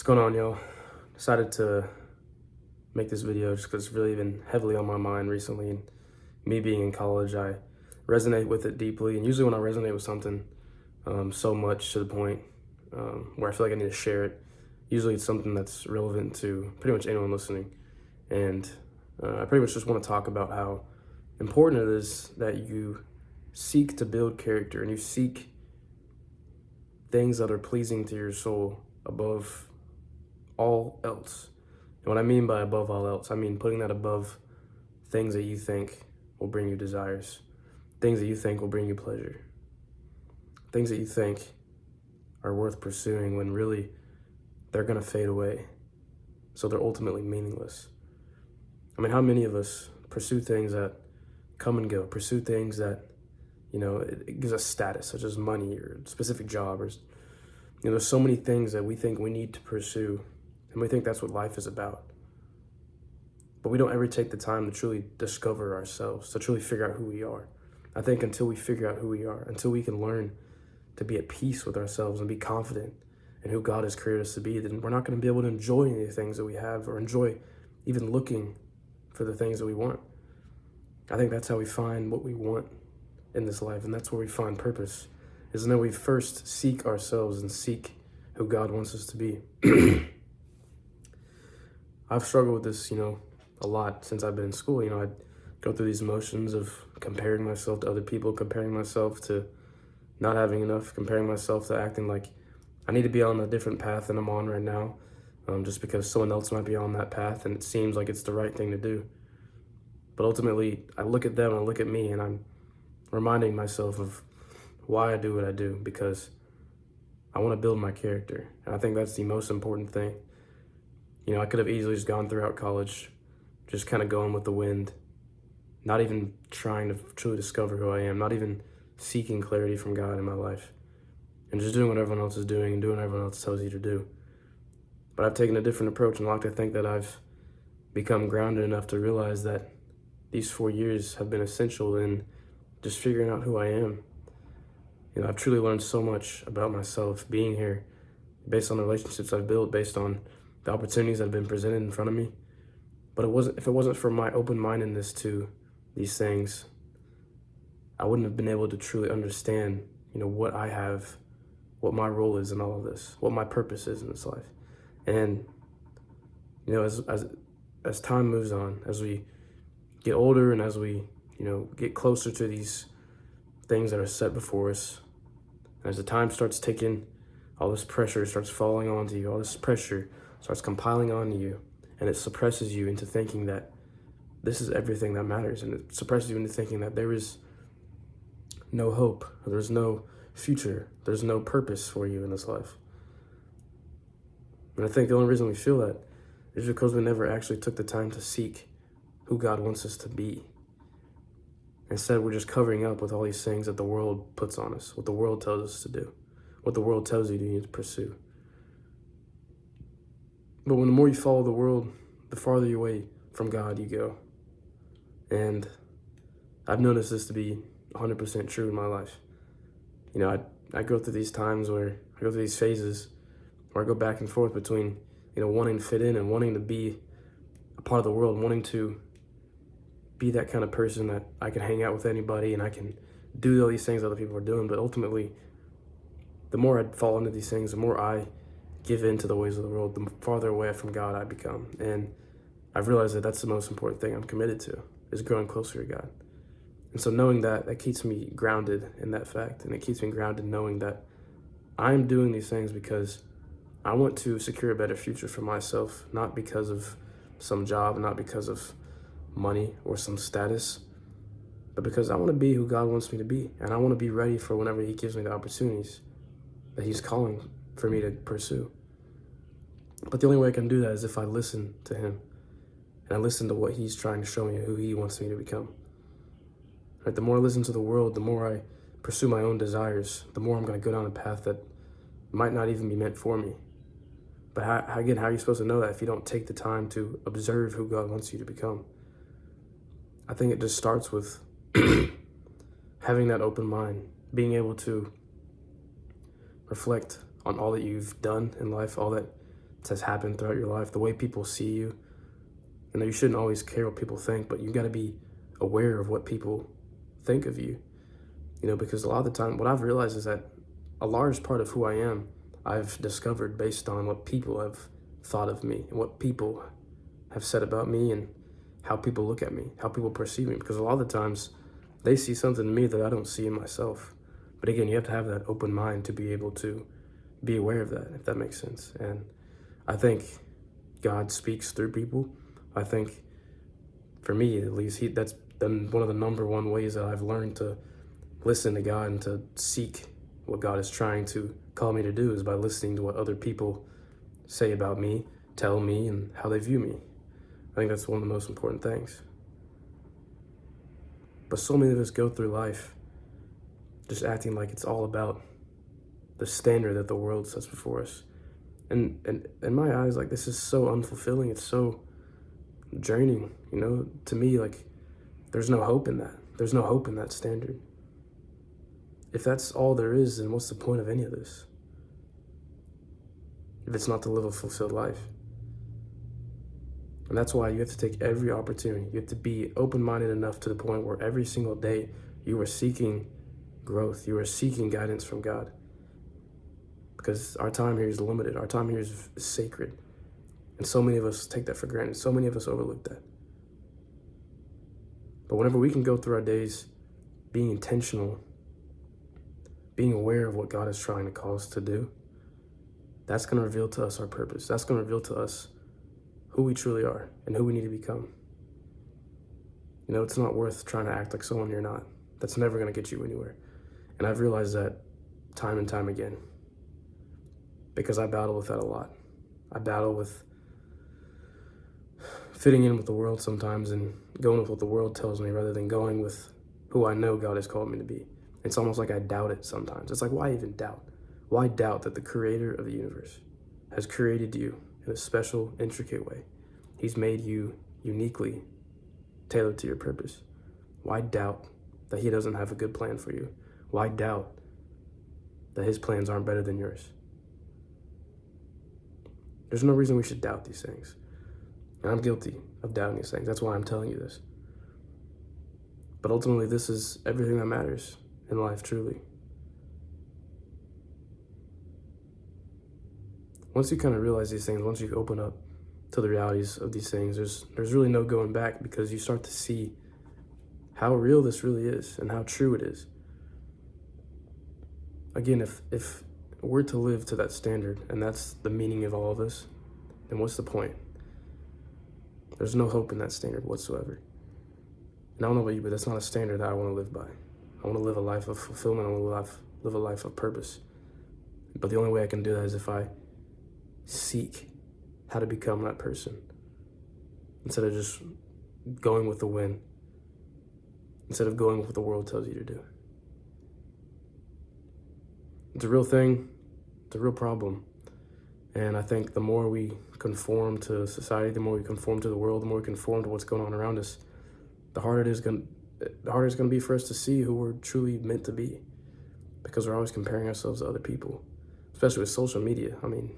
What's going on, y'all? Decided to make this video just because it's really been heavily on my mind recently. And me being in college, I resonate with it deeply. And usually when I resonate with something so much to the point where I feel like I need to share it, usually it's something that's relevant to pretty much anyone listening. And I pretty much just want to talk about how important it is that you seek to build character and you seek things that are pleasing to your soul above all else. And what I mean by above all else, I mean putting that above things that you think will bring you desires, things that you think will bring you pleasure, things that you think are worth pursuing when really they're going to fade away. So they're ultimately meaningless. I mean, how many of us pursue things that come and go, pursue things that, it gives us status, such as money or a specific job, or, there's so many things that we think we need to pursue, and we think that's what life is about. But we don't ever take the time to truly discover ourselves, to truly figure out who we are. I think until we figure out who we are, until we can learn to be at peace with ourselves and be confident in who God has created us to be, then we're not going to be able to enjoy any of the things that we have or enjoy even looking for the things that we want. I think that's how we find what we want in this life, and that's where we find purpose, is that we first seek ourselves and seek who God wants us to be. I've struggled with this, a lot since I've been in school. I'd go through these emotions of comparing myself to other people, comparing myself to not having enough, comparing myself to acting like I need to be on a different path than I'm on right now, just because someone else might be on that path and it seems like it's the right thing to do. But ultimately, I look at them, I look at me, and I'm reminding myself of why I do what I do, because I want to build my character. And I think that's the most important thing. I could have easily just gone throughout college, just kind of going with the wind, not even trying to truly discover who I am, not even seeking clarity from God in my life, and just doing what everyone else is doing and doing what everyone else tells you to do. But I've taken a different approach, and I like to think that I've become grounded enough to realize that these 4 years have been essential in just figuring out who I am. I've truly learned so much about myself being here, based on the relationships I've built, based on the opportunities that have been presented in front of me. But if it wasn't for my open-mindedness to these things, I wouldn't have been able to truly understand, what I have, what my role is in all of this, what my purpose is in this life. And, as time moves on, as we get older and as we, get closer to these things that are set before us, as the time starts ticking, all this pressure starts falling onto you, all this pressure starts compiling onto you, and it suppresses you into thinking that this is everything that matters, and it suppresses you into thinking that there is no hope, there's no future, there's no purpose for you in this life. And I think the only reason we feel that is because we never actually took the time to seek who God wants us to be. Instead, we're just covering up with all these things that the world puts on us, what the world tells us to do, what the world tells you need to pursue. But when the more you follow the world, the farther away from God you go. And I've noticed this to be 100% true in my life. I go through these times where I go through these phases where I go back and forth between, wanting to fit in and wanting to be a part of the world, wanting to be that kind of person that I can hang out with anybody and I can do all these things other people are doing. But ultimately, the more I fall into these things, the more I give in to the ways of the world, the farther away from God I become. And I've realized that that's the most important thing I'm committed to, is growing closer to God. And so knowing that keeps me grounded in that fact, and it keeps me grounded knowing that I'm doing these things because I want to secure a better future for myself, not because of some job, not because of money or some status, but because I want to be who God wants me to be, and I want to be ready for whenever He gives me the opportunities that He's calling for me to pursue. But the only way I can do that is if I listen to Him, and I listen to what He's trying to show me, who He wants me to become. Right? The more I listen to the world, the more I pursue my own desires, the more I'm going to go down a path that might not even be meant for me. But how are you supposed to know that if you don't take the time to observe who God wants you to become? I think it just starts with having that open mind, being able to reflect on all that you've done in life, all that has happened throughout your life, the way people see you. You know, you shouldn't always care what people think, but you got to be aware of what people think of you. You know, because a lot of the time, what I've realized is that a large part of who I am, I've discovered based on what people have thought of me and what people have said about me and how people look at me, how people perceive me. Because a lot of the times they see something in me that I don't see in myself. But again, you have to have that open mind to be able to be aware of that, if that makes sense. And I think God speaks through people. I think, for me at least, that's been one of the number one ways that I've learned to listen to God and to seek what God is trying to call me to do, is by listening to what other people say about me, tell me, and how they view me. I think that's one of the most important things. But so many of us go through life just acting like it's all about the standard that the world sets before us. And in my eyes, like, this is so unfulfilling. It's so draining, you know? To me, like, there's no hope in that. There's no hope in that standard. If that's all there is, then what's the point of any of this? If it's not to live a fulfilled life. And that's why you have to take every opportunity. You have to be open-minded enough to the point where every single day you are seeking growth. You are seeking guidance from God. Because our time here is limited. Our time here is sacred. And so many of us take that for granted. So many of us overlook that. But whenever we can go through our days being intentional, being aware of what God is trying to call us to do, that's going to reveal to us our purpose. That's going to reveal to us who we truly are and who we need to become. You know, it's not worth trying to act like someone you're not. That's never going to get you anywhere. And I've realized that time and time again, because I battle with that a lot. I battle with fitting in with the world sometimes and going with what the world tells me rather than going with who I know God has called me to be. It's almost like I doubt it sometimes. It's like, why even doubt? Why doubt that the creator of the universe has created you in a special, intricate way? He's made you uniquely tailored to your purpose. Why doubt that he doesn't have a good plan for you? Why doubt that his plans aren't better than yours? There's no reason we should doubt these things. And I'm guilty of doubting these things. That's why I'm telling you this. But ultimately, this is everything that matters in life, truly. Once you kind of realize these things, once you open up to the realities of these things, there's really no going back, because you start to see how real this really is and how true it is. Again, if we're to live to that standard, and that's the meaning of all of this, then what's the point? There's no hope in that standard whatsoever. And I don't know about you, but that's not a standard that I want to live by. I want to live a life of fulfillment. I want to live a life of purpose. But the only way I can do that is if I seek how to become that person, instead of just going with the wind, instead of going with what the world tells you to do. It's a real thing. It's a real problem. And I think the more we conform to society, the more we conform to the world, the more we conform to what's going on around us, the harder it's going to be for us to see who we're truly meant to be, because we're always comparing ourselves to other people, especially with social media. I mean,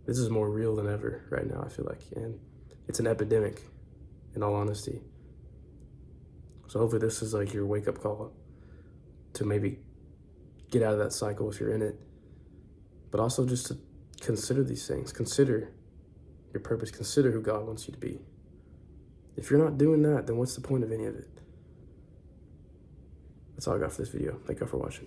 this is more real than ever right now, I feel like, and it's an epidemic, in all honesty. So hopefully this is like your wake-up call to maybe get out of that cycle if you're in it, but also just to consider these things. Consider your purpose. Consider who God wants you to be. If you're not doing that, then what's the point of any of it? That's all I got for this video. Thank you all for watching.